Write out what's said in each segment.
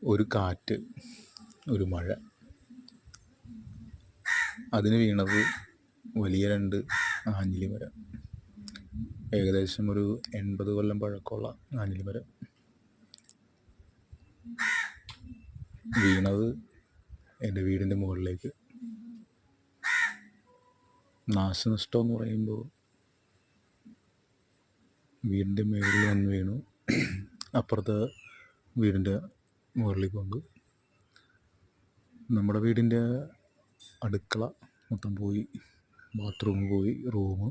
ഒരു കാറ്റ്, ഒരു മഴ, അതിന് വീണത് വലിയ 2 ആഞ്ഞിലി മരം. ഏകദേശം ഒരു 80 കൊല്ലം പഴക്കമുള്ള ആഞ്ഞിലി മരം. വീണത് എൻ്റെ വീടിൻ്റെ മുകളിലേക്ക്. നാശനഷ്ടം എന്ന് പറയുമ്പോൾ വീടിൻ്റെ മുകളിൽ വന്ന് വീണു. അപ്പുറത്തെ വീടിൻ്റെ മുകളിലേക്ക് കൊണ്ട് നമ്മുടെ വീടിൻ്റെ അടുക്കള മൊത്തം പോയി, ബാത്റൂം പോയി, റൂം.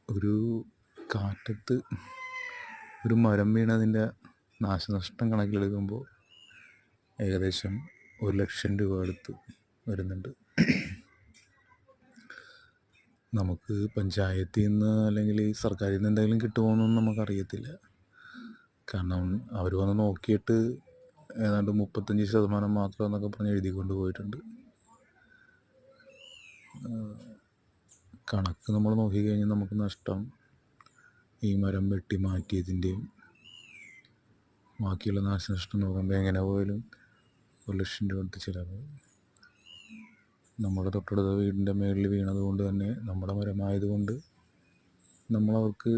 ഒരു കാറ്റത്ത് ഒരു മരം വീണതിൻ്റെ നാശനഷ്ടം കണക്കിലെടുക്കുമ്പോൾ ഏകദേശം 1,00,000 രൂപ അടുത്ത് വരുന്നുണ്ട്. നമുക്ക് പഞ്ചായത്തിൽ നിന്ന് അല്ലെങ്കിൽ സർക്കാരിൽ നിന്ന് എന്തെങ്കിലും കിട്ടുമോയെന്നൊന്നും നമുക്കറിയത്തില്ല. കാരണം അവർ വന്ന് നോക്കിയിട്ട് ഏതാണ്ട് 35% മാത്രം എന്നൊക്കെ പറഞ്ഞ് എഴുതിക്കൊണ്ട് പോയിട്ടുണ്ട്. കണക്ക് നമ്മൾ നോക്കിക്കഴിഞ്ഞാൽ നമുക്ക് നഷ്ടം ഈ മരം വെട്ടി മാറ്റിയതിൻ്റെയും ബാക്കിയുള്ള നാശനഷ്ടം നോക്കുമ്പോൾ എങ്ങനെ പോയാലും 1,00,000 രൂപ അടുത്ത് ചിലവ്. നമ്മുടെ തൊട്ടടുത്ത വീടിൻ്റെ മേളിൽ വീണത് കൊണ്ട് തന്നെ നമ്മുടെ മരമായതുകൊണ്ട് നമ്മളവർക്ക്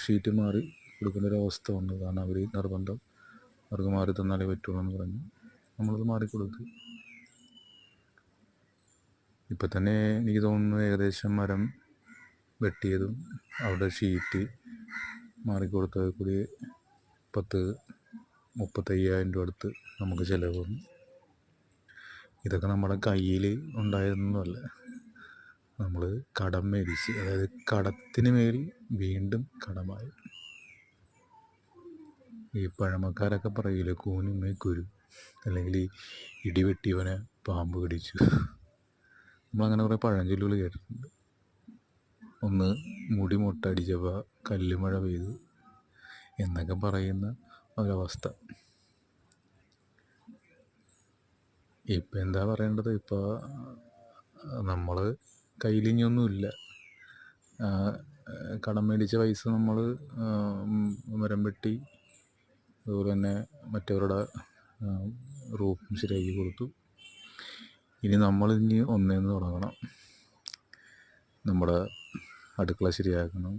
ഷീറ്റ് മാറി കൊടുക്കേണ്ടൊരവസ്ഥ ഉണ്ട്. കാരണം അവർ നിർബന്ധം അവർക്ക് മാറി തന്നാലേ പറ്റുള്ളൂ എന്ന് പറഞ്ഞു നമ്മളത് മാറിക്കൊടുത്തു. ഇപ്പം തന്നെ എനിക്ക് തോന്നുന്നു ഏകദേശം മരം വെട്ടിയതും അവിടെ ഷീറ്റ് മാറിക്കൊടുത്തത് കൂടി 35,000 രൂപ അടുത്ത് നമുക്ക് ചിലവ് വന്നു. ഇതൊക്കെ നമ്മുടെ കയ്യിൽ ഉണ്ടായിരുന്നല്ല, നമ്മൾ കടം മേടിച്ച്, അതായത് കടത്തിന് മേൽ വീണ്ടും കടമായി. ഈ പഴമക്കാരൊക്കെ പറയില്ലേ, കൂനുമേ കുരു, അല്ലെങ്കിൽ ഈ ഇടിവെട്ടിയവനെ പാമ്പ് കടിച്ചു. നമ്മളങ്ങനെ കുറേ പഴഞ്ചൊല്ലുകൾ കേട്ടിട്ടുണ്ട്. ഒന്ന് മുടി മൊട്ടടിച്ചപ്പോൾ കല്ലുമഴ പെയ്തു എന്നൊക്കെ പറയുന്ന ഒരവസ്ഥ. ഇപ്പം എന്താ പറയേണ്ടത്? ഇപ്പോൾ നമ്മൾ കയ്യിലിഞ്ഞൊന്നുമില്ല. കടം മേടിച്ച പൈസ നമ്മൾ മരം വെട്ടി, അതുപോലെ തന്നെ മറ്റവരുടെ റൂഫും ശരിയാക്കി കൊടുത്തു. ഇനി നമ്മളിനി ഒന്നേന്ന് തുടങ്ങണം. നമ്മുടെ അടുക്കള ശരിയാക്കണം,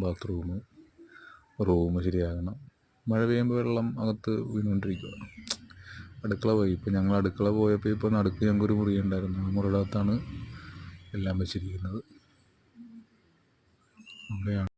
ബാത്റൂം, റൂം ശരിയാക്കണം. മഴ പെയ്യുമ്പോൾ വെള്ളം അകത്ത് വീണുകൊണ്ടിരിക്കുക. അടുക്കള പോയി. ഇപ്പോൾ ഞങ്ങൾ അടുക്കള പോയപ്പോൾ ഇപ്പോൾ നടുക്ക് ഞങ്ങൾക്കൊരു മുറി ഉണ്ടായിരുന്നു. ആ മുറിയുടെ അകത്താണ് എല്ലാം വെച്ചിരിക്കുന്നത്. അവിടെയാണ്